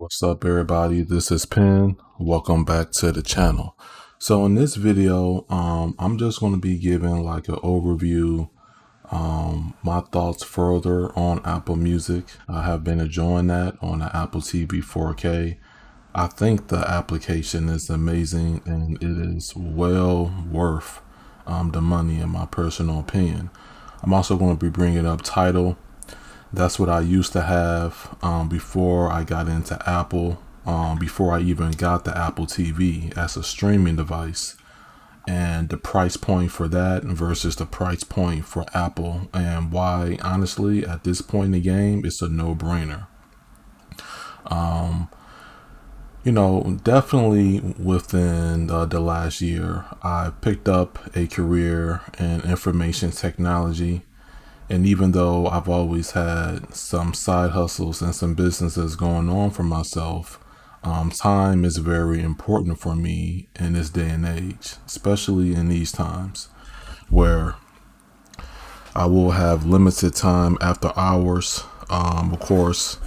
What's up, everybody? This is Penn. Welcome back to the channel. So in this video, I'm just going to be giving like an overview, my thoughts further on Apple Music. I have been enjoying that on the Apple TV 4K. I think the application is amazing and it is well worth the money in my personal opinion. I'm also going to be bringing up Tidal. That's what I used to have before I got into Apple, before I even got the Apple TV as a streaming device, and the price point for that versus the price point for Apple, and why, honestly, at this point in the game, it's a no-brainer. Definitely within the last year, I picked up a career in information technology. And even though I've always had some side hustles and some businesses going on for myself, time is very important for me in this day and age, especially in these times where I will have limited time after hours. Of course,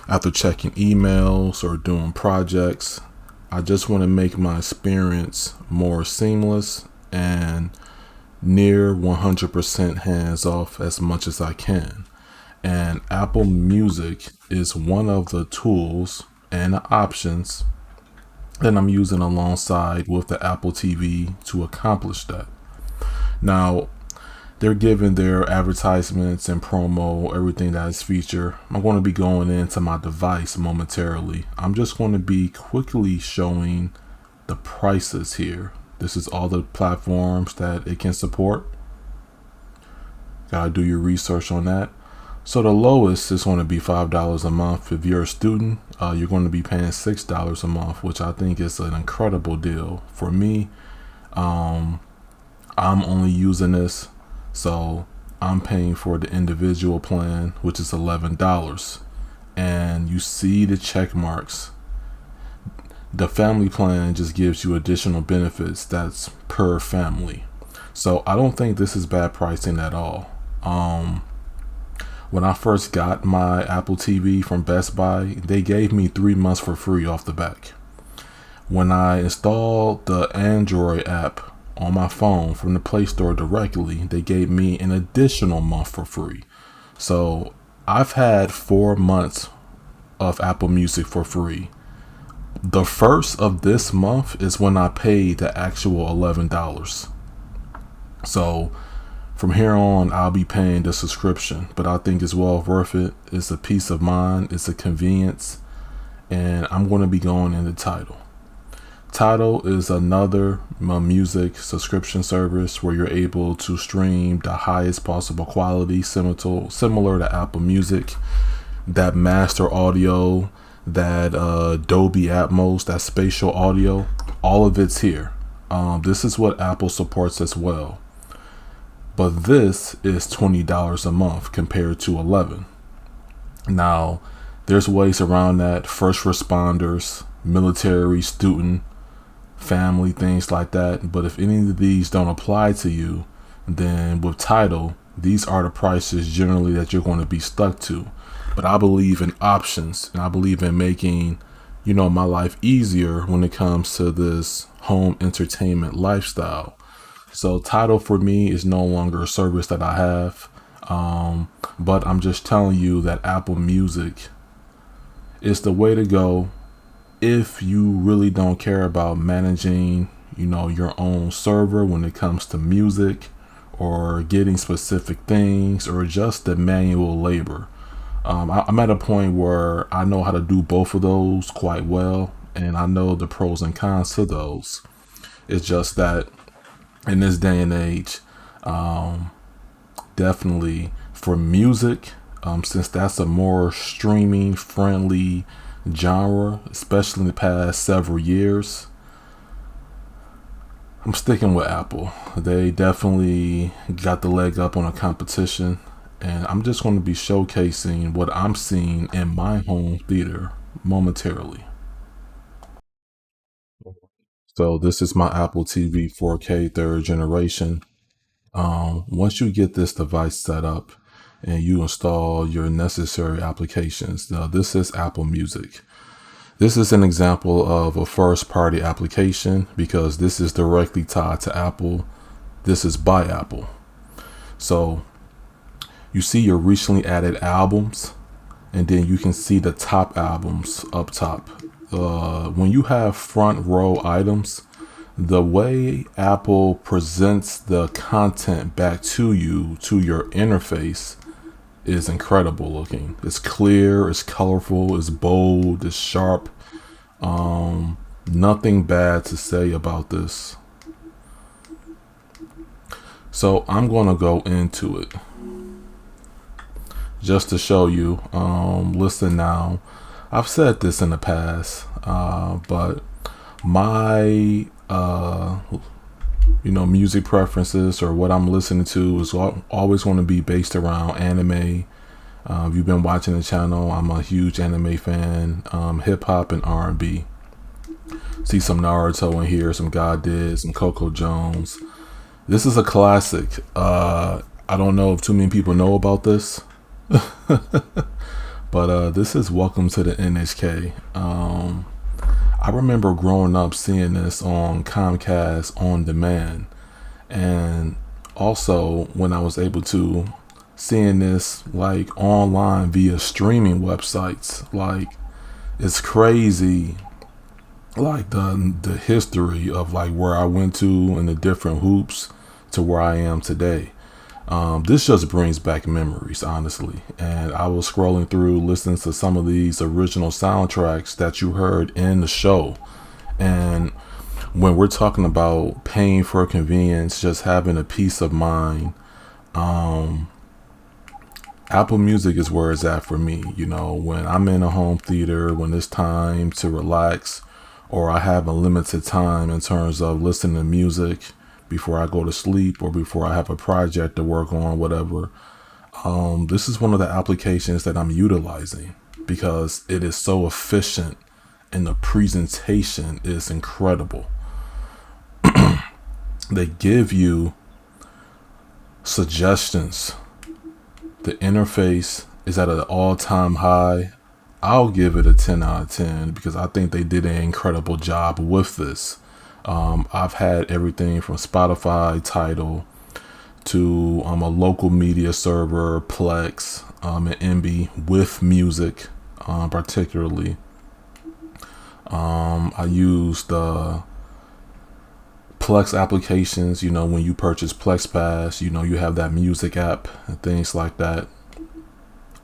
after checking emails or doing projects, I just want to make my experience more seamless and near 100% hands off as much as I can. And Apple Music is one of the tools and the options that I'm using alongside with the Apple TV to accomplish that. Now, they're giving their advertisements and promo, everything that is featured. I'm going to be going into my device momentarily. I'm just going to be quickly showing the prices here. This is all the platforms that it can support. Gotta do your research on that. So the lowest is going to be $5 a month. If you're a student, you're going to be paying $6 a month, which I think is an incredible deal. For me, I'm only using this, so I'm paying for the individual plan, which is $11. And you see the check marks. The family plan just gives you additional benefits that's per family. So I don't think this is bad pricing at all. When I first got my Apple TV from Best Buy, they gave me 3 months for free off the back. When I installed the Android app on my phone from the Play Store directly, they gave me an additional month for free. So I've had 4 months of Apple Music for free. The first of this month is when I paid the actual $11. So from here on, I'll be paying the subscription, but I think it's well worth it. It's a peace of mind, it's a convenience, and I'm going to be going into Tidal. Tidal is another music subscription service where you're able to stream the highest possible quality, similar to Apple Music, that master audio, that Dolby Atmos, that spatial audio, all of it's here. This is what Apple supports as well. But this is $20 a month compared to $11. Now, there's ways around that. First responders, military, student, family, things like that. But if any of these don't apply to you, then with Tidal, these are the prices generally that you're going to be stuck to. But I believe in options, and I believe in making, my life easier when it comes to this home entertainment lifestyle. So Tidal for me is no longer a service that I have. But I'm just telling you that Apple Music is the way to go if you really don't care about managing, your own server when it comes to music or getting specific things or just the manual labor. I'm at a point where I know how to do both of those quite well, and I know the pros and cons to those. It's just that in this day and age, definitely for music, since that's a more streaming friendly genre, especially in the past several years, I'm sticking with Apple. They definitely got the leg up on the competition. And I'm just going to be showcasing what I'm seeing in my home theater momentarily. So this is my Apple TV 4K third generation. Once you get this device set up, and you install your necessary applications. Now, this is Apple Music. This is an example of a first party application because this is directly tied to Apple. This is by Apple. So you see your recently added albums, and then you can see the top albums up top. When you have front row items, the way Apple presents the content back to you, to your interface, is incredible looking. It's clear, it's colorful, it's bold, it's sharp. Nothing bad to say about this. So I'm going to go into it just to show you. Listen now. I've said this in the past, but my music preferences or what I'm listening to is always going to be based around anime. If you've been watching the channel, I'm a huge anime fan. Hip hop and R&B. See some Naruto in here, some God Did, some Coco Jones. This is a classic. I don't know if too many people know about this, but this is Welcome to the NHK. I remember growing up seeing this on Comcast On Demand, and also when I was able to seeing this like online via streaming websites. Like, it's crazy, like the history of like where I went to and the different hoops to where I am today. This just brings back memories, honestly. And I was scrolling through, listening to some of these original soundtracks that you heard in the show. And when we're talking about paying for convenience, just having a peace of mind, Apple Music is where it's at for me. You know, when I'm in a home theater, when it's time to relax, or I have a limited time in terms of listening to music before I go to sleep or before I have a project to work on, whatever. This is one of the applications that I'm utilizing because it is so efficient and the presentation is incredible. They give you suggestions. The interface is at an all-time high. I'll give it a 10 out of 10 because I think they did an incredible job with this. I've had everything from Spotify, Tidal, to a local media server, Plex, and MB with music, particularly. I use the Plex applications. You know, when you purchase Plex Pass, you know, you have that music app and things like that.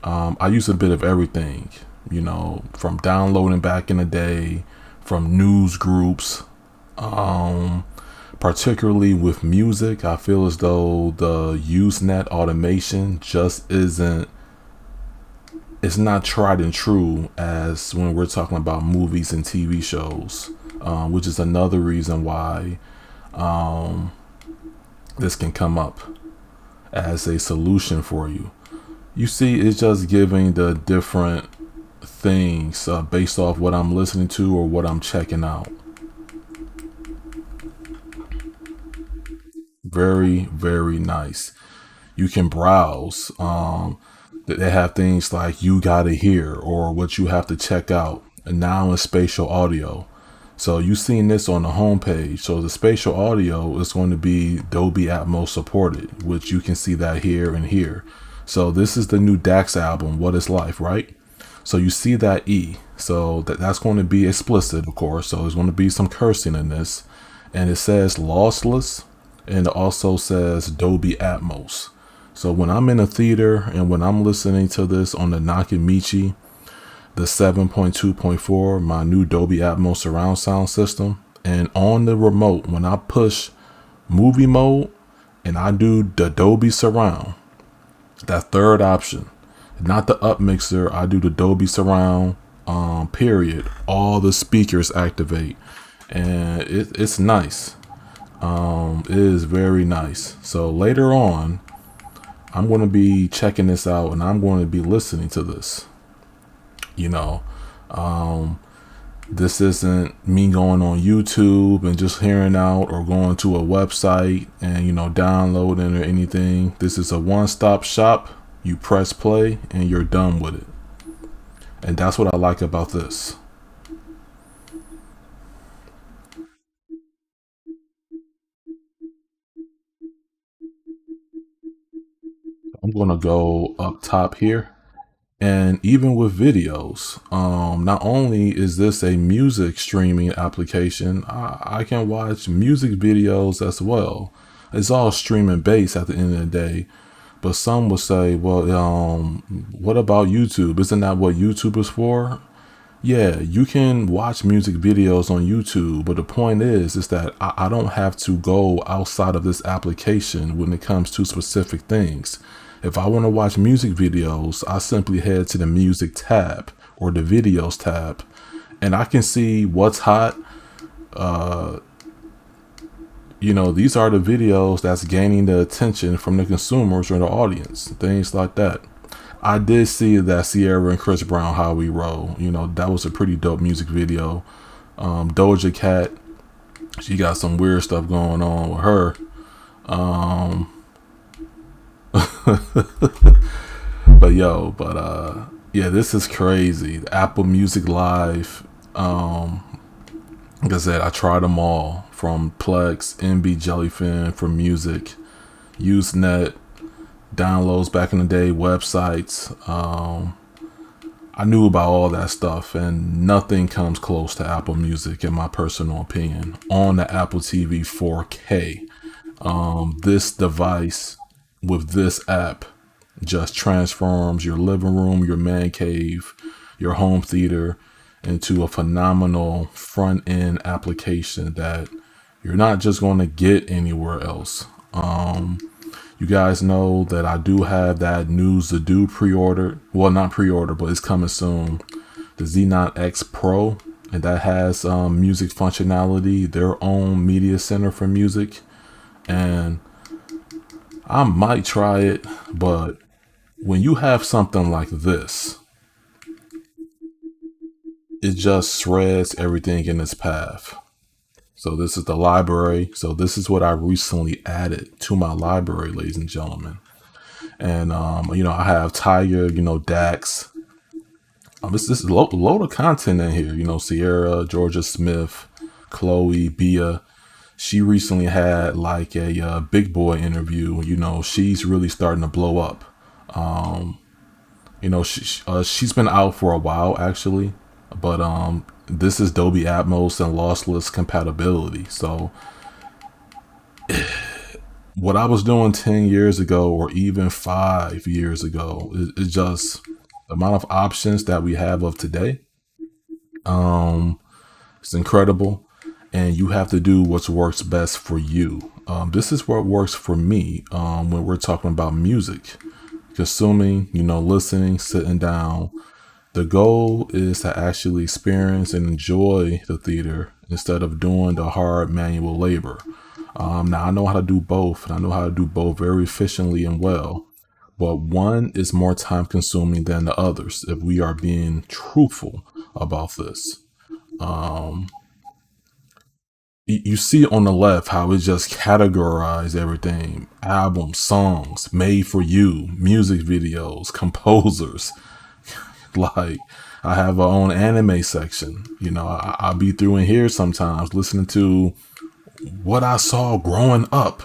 I use a bit of everything, you know, from downloading back in the day, from news groups. Particularly with music, I feel as though the Usenet automation just isn't, it's not tried and true as when we're talking about movies and TV shows, which is another reason why this can come up as a solution for you. You see, it's just giving the different things based off what I'm listening to or what I'm checking out. Very, very nice. You can browse. They have things like you gotta hear or what you have to check out. And now in spatial audio. So you've seen this on the homepage. So the spatial audio is going to be Dolby Atmos supported, which you can see that here and here. So this is the new Dax album, What Is Life, right? So you see that E. So that's going to be explicit, of course. So there's going to be some cursing in this. And it says lossless. And it also says Dolby Atmos. So when I'm in a theater and when I'm listening to this on the Nakamichi, the 7.2.4, my new Dolby Atmos surround sound system, and on the remote, when I push movie mode and I do the Dolby surround, that third option, not the up mixer, I do the Dolby surround, period, all the speakers activate, and it's nice. It is very nice. So later on, I'm going to be checking this out and I'm going to be listening to this. You know, this isn't me going on YouTube and just hearing out or going to a website and, you know, downloading or anything. This is a one-stop shop You press play and you're done with it. And that's what I like about this. I'm going to go up top here. And even with videos, not only is this a music streaming application, I can watch music videos as well. It's all streaming based at the end of the day. But some would say, well, what about YouTube? Isn't that what YouTube is for? Yeah, you can watch music videos on YouTube, but the point is that I don't have to go outside of this application when it comes to specific things. If I want to watch music videos, I simply head to the music tab or the videos tab, and I can see what's hot. These are the videos that's gaining the attention from the consumers or the audience, things like that. I did see that Sierra and Chris Brown, How We Roll, that was a pretty dope music video. Doja Cat, she got some weird stuff going on with her. Yeah, this is crazy. The Apple Music Live. Like I said, I tried them all from Plex, NB Jellyfin for music, Usenet, downloads back in the day, websites. I knew about all that stuff, and nothing comes close to Apple Music, in my personal opinion, on the Apple TV 4K. This device with this app just transforms your living room, your man cave, your home theater into a phenomenal front end application that you're not just going to get anywhere else. You guys know that I do have that News to Do pre-ordered. Well, not pre-order, but it's coming soon. The Xenon X Pro, and that has music functionality, their own media center for music. And I might try it, but when you have something like this, it just shreds everything in its path. So this is the library. So this is what I recently added to my library, ladies and gentlemen. And I have Tiger, Dax. This is a load of content in here. Sierra, Georgia Smith, Chloe, Bia. She recently had like a Big Boy interview. She's really starting to blow up. She's been out for a while actually, but this is Dolby Atmos and lossless compatibility. So what I was doing 10 years ago or even 5 years ago is just the amount of options that we have of today. It's incredible, and you have to do what works best for you. This is what works for me when we're talking about music, consuming, listening, sitting down. The goal is to actually experience and enjoy the theater instead of doing the hard manual labor. Now, I know how to do both, and I know how to do both very efficiently and well, but one is more time consuming than the others if we are being truthful about this. You see on the left how it just categorized everything: albums, songs, made for you, music videos, composers. Like, I have our own anime section. I'll be through in here sometimes listening to what I saw growing up: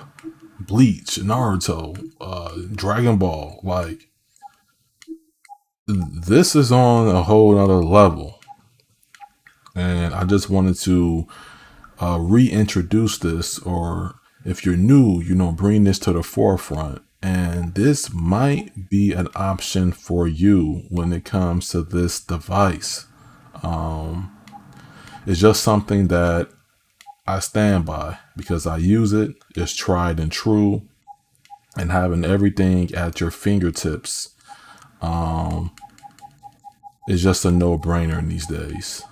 Bleach, Naruto, Dragon Ball. Like, this is on a whole other level, and I just wanted to reintroduce this, or if you're new, bring this to the forefront. And this might be an option for you when it comes to this device. It's just something that I stand by because I use it. It's tried and true, and having everything at your fingertips is just a no-brainer in these days.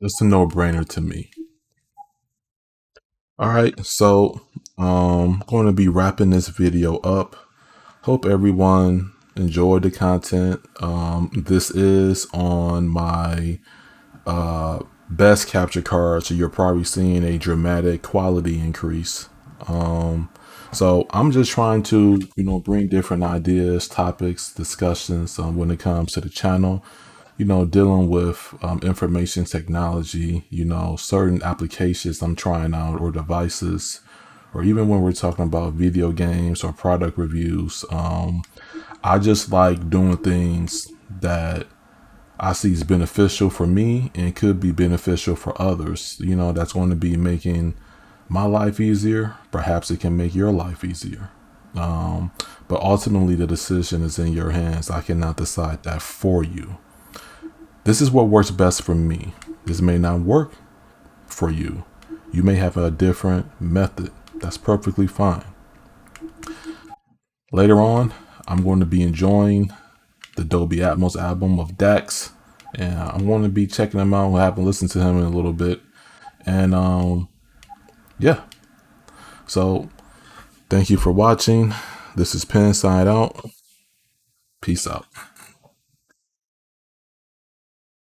It's a no-brainer to me. All right, so going to be wrapping this video up. Hope everyone enjoyed the content. This is on my best capture card, so you're probably seeing a dramatic quality increase. So I'm just trying to, bring different ideas, topics, discussions when it comes to the channel. Dealing with information technology, certain applications I'm trying out or devices, or even when we're talking about video games or product reviews. I just like doing things that I see is beneficial for me and could be beneficial for others. That's going to be making my life easier. Perhaps it can make your life easier. Um, but ultimately, the decision is in your hands. I cannot decide that for you. This is what works best for me. This may not work for you. You may have a different method. That's perfectly fine. Later on, I'm going to be enjoying the Dolby Atmos album of Dax, and I'm going to be checking him out. I haven't listened to him in a little bit, and yeah. So thank you for watching. This is Pen Side Out. Peace out.